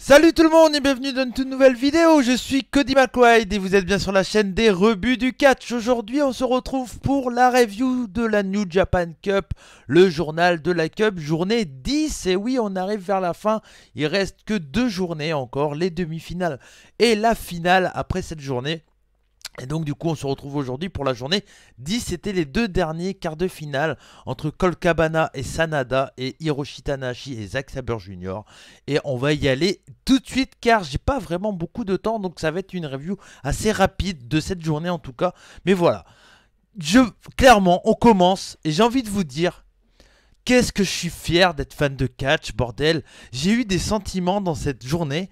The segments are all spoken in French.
Salut tout le monde et bienvenue dans une toute nouvelle vidéo, je suis Cody McWide et vous êtes bien sur la chaîne des rebuts du catch. Aujourd'hui on se retrouve pour la review de la New Japan Cup, le journal de la Cup, journée 10. Et oui, on arrive vers la fin, il reste que 2 journées encore, les demi-finales et la finale après cette journée. Et donc du coup on se retrouve aujourd'hui pour la journée 10, c'était les deux derniers quarts de finale entre Colt Cabana et Sanada et Hiroshi Tanahashi et Zack Sabre Jr. Et on va y aller tout de suite car j'ai pas vraiment beaucoup de temps, donc ça va être une review assez rapide de cette journée en tout cas. Mais voilà, clairement on commence et j'ai envie de vous dire, qu'est-ce que je suis fier d'être fan de catch, bordel. J'ai eu des sentiments dans cette journée.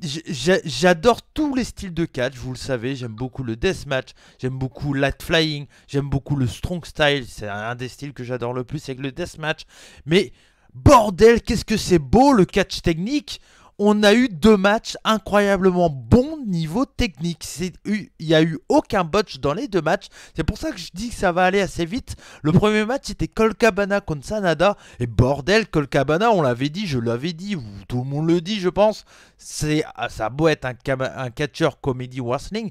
J'adore tous les styles de catch, vous le savez. J'aime beaucoup le deathmatch, j'aime beaucoup light flying, j'aime beaucoup le strong style. C'est un des styles que j'adore le plus avec le deathmatch. Mais bordel, qu'est-ce que c'est beau le catch technique. On a eu 2 matchs incroyablement bons niveau technique. Il n'y a eu aucun botch dans les 2 matchs. C'est pour ça que je dis que ça va aller assez vite. Le premier match c'était Colt Cabana contre Sanada. Et bordel, Colt Cabana, on l'avait dit, je l'avais dit, tout le monde le dit je pense. Ça a beau être un catcheur comédie wrestling.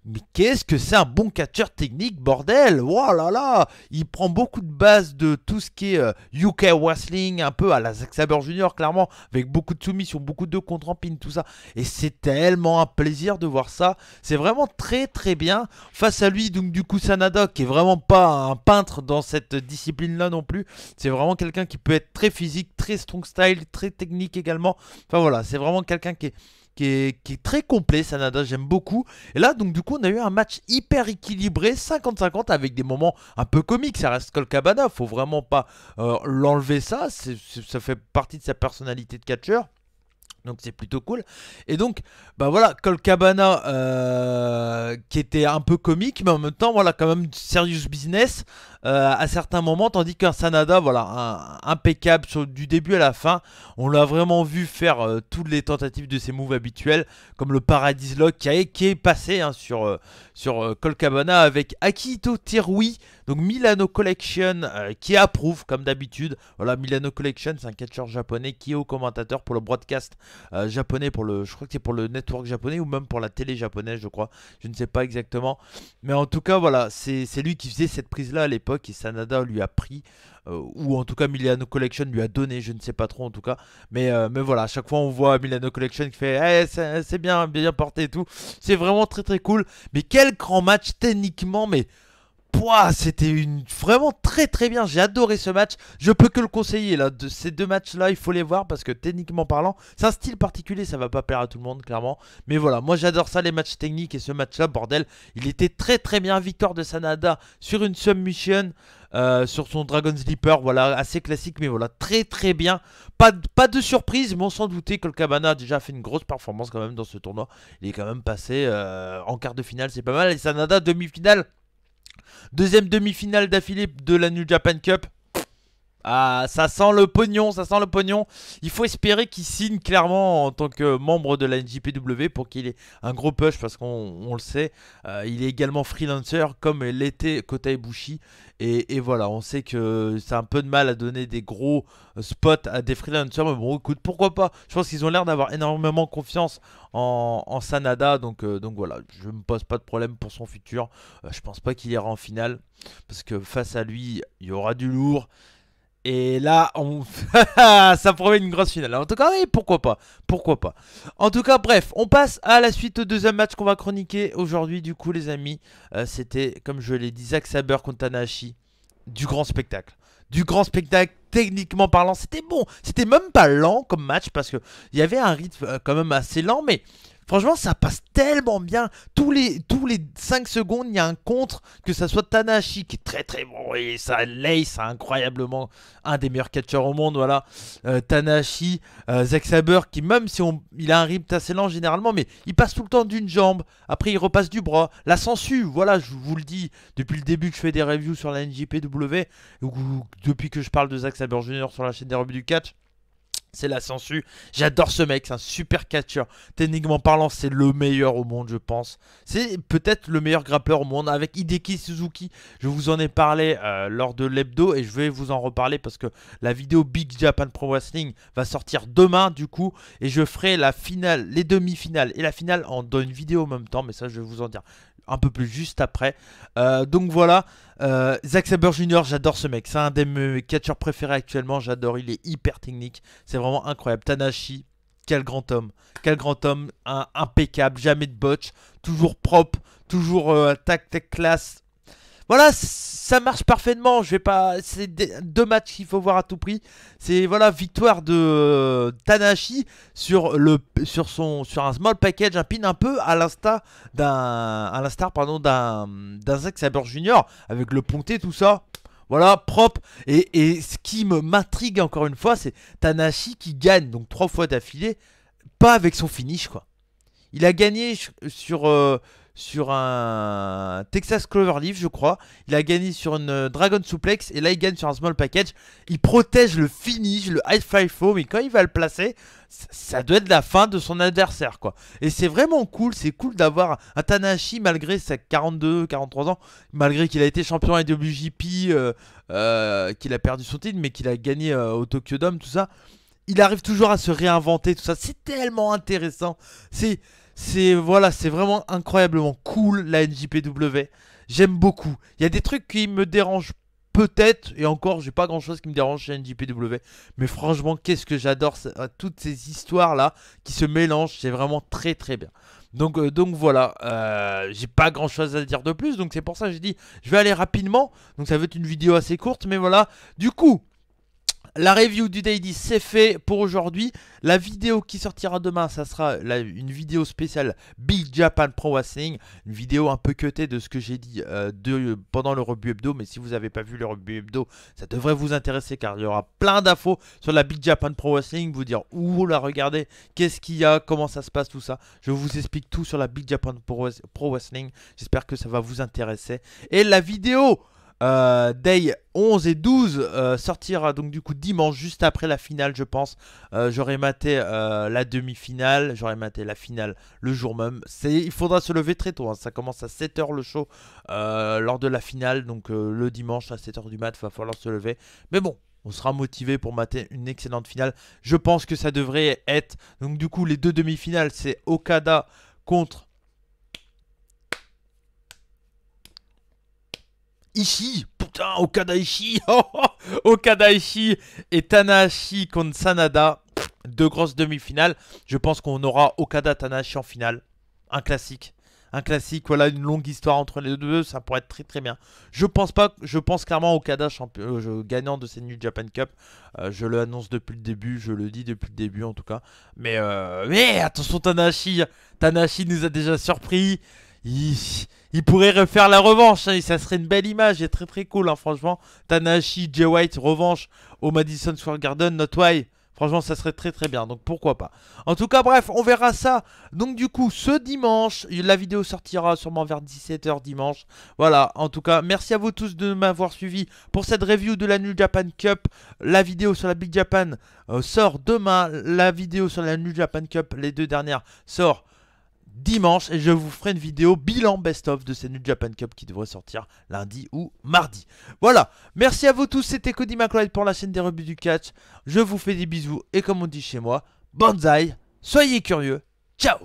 Mais qu'est-ce que c'est un bon catcheur technique, bordel. Oh là là. Il prend beaucoup de bases de tout ce qui est UK Wrestling, un peu à la Zack Sabre Jr. clairement, avec beaucoup de soumissions, beaucoup de contre en pin, tout ça. Et c'est tellement un plaisir de voir ça. C'est vraiment très très bien. Face à lui, donc du coup Sanada, qui est vraiment pas un peintre dans cette discipline-là non plus. C'est vraiment quelqu'un qui peut être très physique, très strong style, très technique également. Enfin voilà, c'est vraiment quelqu'un qui est très complet, Sanada, j'aime beaucoup. Et là, donc du coup, on a eu un match hyper équilibré, 50-50, avec des moments un peu comiques. Ça reste Colt Cabana, faut vraiment pas l'enlever ça. Ça fait partie de sa personnalité de catcheur. Donc c'est plutôt cool. Et donc, bah voilà, Colt Cabana qui était un peu comique, mais en même temps, voilà, quand même serious business à certains moments. Tandis qu'un Sanada, voilà, impeccable du début à la fin. On l'a vraiment vu faire toutes les tentatives de ses moves habituels, comme le Paradise Lock qui est passé hein, sur Colt Cabana avec Akihito Terui. Donc Milano Collection qui approuve comme d'habitude. Voilà, Milano Collection, c'est un catcheur japonais qui est au commentateur pour le broadcast japonais, je crois que c'est pour le network japonais ou même pour la télé japonaise, je crois. Je ne sais pas exactement. Mais en tout cas, voilà, c'est lui qui faisait cette prise-là à l'époque et Sanada lui a pris. Ou en tout cas Milano Collection lui a donné, je ne sais pas trop en tout cas. Mais voilà, à chaque fois on voit Milano Collection qui fait hey, c'est bien, bien porté et tout. C'est vraiment très très cool. Mais quel grand match techniquement, mais. Pouah, c'était vraiment très très bien. J'ai adoré ce match. Je peux que le conseiller là. Ces 2 matchs-là, il faut les voir parce que techniquement parlant, c'est un style particulier. Ça va pas plaire à tout le monde, clairement. Mais voilà, moi j'adore ça, les matchs techniques. Et ce match-là, bordel, il était très très bien. Victoire de Sanada sur une submission. Sur son Dragon Sleeper, voilà, assez classique, mais voilà, très très bien. Pas de surprise, mais on s'en doutait que le Cabana a déjà fait une grosse performance quand même dans ce tournoi. Il est quand même passé en quart de finale, c'est pas mal. Et Sanada, demi-finale. Deuxième demi-finale d'affilée de la New Japan Cup. Ah, ça sent le pognon, ça sent le pognon. Il faut espérer qu'il signe clairement en tant que membre de la NJPW pour qu'il ait un gros push parce qu'on le sait. Il est également freelancer comme l'était Kota Ibushi. Et voilà, on sait que c'est un peu de mal à donner des gros spots à des freelancers. Mais bon, écoute, pourquoi pas. Je pense qu'ils ont l'air d'avoir énormément confiance en Sanada. Donc voilà, je ne me pose pas de problème pour son futur. Je pense pas qu'il ira en finale parce que face à lui, il y aura du lourd. Et là, ça promet une grosse finale. En tout cas, oui, pourquoi pas. Pourquoi pas. En tout cas, bref, on passe à la suite au deuxième match qu'on va chroniquer aujourd'hui. Du coup, les amis, c'était, comme je l'ai dit, Zack Sabre contre Tanahashi. Du grand spectacle. Du grand spectacle, techniquement parlant. C'était bon. C'était même pas lent comme match parce qu'il y avait un rythme quand même assez lent. Mais franchement, ça passe tellement bien. Tous les 5 secondes, il y a un contre. Que ça soit Tanahashi qui est très très bon. Et ça lace incroyablement. Un des meilleurs catcheurs au monde. Voilà. Tanahashi, Zack Sabre qui, même si il a un rythme assez lent généralement, mais il passe tout le temps d'une jambe. Après, il repasse du bras. La sangsue, voilà, je vous le dis depuis le début que je fais des reviews sur la NJPW. Ou depuis que je parle de Zack Sabre Jr. sur la chaîne des rebuts du catch. C'est la sensu. J'adore ce mec, c'est un super catcheur. Techniquement parlant, c'est le meilleur au monde, je pense. C'est peut-être le meilleur grappleur au monde avec Hideki Suzuki. Je vous en ai parlé lors de l'hebdo et je vais vous en reparler parce que la vidéo Big Japan Pro Wrestling va sortir demain du coup. Et je ferai la finale, les demi-finales et la finale dans une vidéo en même temps. Mais ça, je vais vous en dire un peu plus juste après. Donc voilà. Zack Sabre Jr., j'adore ce mec. C'est un des mes catcheurs préférés actuellement. J'adore. Il est hyper technique. C'est vraiment incroyable. Tanahashi, quel grand homme. Quel grand homme. Impeccable. Jamais de botch. Toujours propre. Toujours tac classe. Voilà, ça marche parfaitement. Je vais pas. C'est deux matchs qu'il faut voir à tout prix. C'est voilà, victoire de Tanahashi sur un small package, un pin un peu à l'instar d'un Zack Sabre Jr. avec le ponté tout ça. Voilà, propre. Et ce qui m'intrigue encore une fois, c'est Tanahashi qui gagne donc 3 fois d'affilée, pas avec son finish quoi. Il a gagné sur un Texas Cloverleaf, je crois. Il a gagné sur une Dragon Suplex. Et là, il gagne sur un Small Package. Il protège le finish, le High Fly Foam. Mais quand il va le placer, ça doit être la fin de son adversaire, quoi. Et c'est vraiment cool. C'est cool d'avoir un Tanahashi, malgré ses 42, 43 ans. Malgré qu'il a été champion IWGP, qu'il a perdu son titre, mais qu'il a gagné au Tokyo Dome, tout ça. Il arrive toujours à se réinventer, tout ça. C'est tellement intéressant. Voilà, c'est vraiment incroyablement cool la NJPW. J'aime beaucoup. Il y a des trucs qui me dérangent peut-être, et encore, j'ai pas grand chose qui me dérange chez NJPW. Mais franchement, qu'est-ce que j'adore toutes ces histoires là qui se mélangent. C'est vraiment très très bien. Donc voilà, j'ai pas grand chose à dire de plus. Donc c'est pour ça que j'ai dit, je vais aller rapidement. Donc ça va être une vidéo assez courte, mais voilà. Du coup, la review du Daily c'est fait pour aujourd'hui. La vidéo qui sortira demain, ça sera une vidéo spéciale Big Japan Pro Wrestling. Une vidéo un peu cutée de ce que j'ai dit pendant le review hebdo. Mais si vous n'avez pas vu le review hebdo, ça devrait vous intéresser car il y aura plein d'infos sur la Big Japan Pro Wrestling. Vous dire où la regarder, qu'est-ce qu'il y a, comment ça se passe, tout ça. Je vous explique tout sur la Big Japan Pro Wrestling. J'espère que ça va vous intéresser. Et la vidéo Day 11 et 12 sortira donc du coup dimanche juste après la finale je pense. J'aurai maté la demi-finale, j'aurai maté la finale le jour même. Il faudra se lever très tôt, hein. Ça commence à 7 h le show lors de la finale. Donc le dimanche à 7 h du mat, il va falloir se lever. Mais bon, on sera motivé pour mater une excellente finale. Je pense que ça devrait être. Donc du coup les deux demi-finales c'est Okada contre Ishii, putain, Okada Ishii, Okada Ishii et Tanahashi contre Sanada, deux grosses demi-finales. Je pense qu'on aura Okada Tanahashi en finale, un classique, voilà, une longue histoire entre les deux, ça pourrait être très très bien. Je pense clairement Okada gagnant de cette New Japan Cup. Je le annonce depuis le début, je le dis depuis le début en tout cas. Mais attention Tanahashi nous a déjà surpris. Il pourrait refaire la revanche, hein, et ça serait une belle image et très très cool, hein, franchement. Tanahashi, Jay White, revanche au Madison Square Garden, not why. Franchement, ça serait très très bien, donc pourquoi pas. En tout cas, bref, on verra ça. Donc du coup, ce dimanche, la vidéo sortira sûrement vers 17 h dimanche. Voilà, en tout cas, merci à vous tous de m'avoir suivi pour cette review de la New Japan Cup. La vidéo sur la Big Japan sort demain. La vidéo sur la New Japan Cup, les deux dernières, sort dimanche et je vous ferai une vidéo bilan best-of de cette New Japan Cup qui devrait sortir lundi ou mardi. Voilà, merci à vous tous, c'était Cody McLeod pour la chaîne des rebuts du catch. Je vous fais des bisous et comme on dit chez moi, bonsaï, soyez curieux, ciao.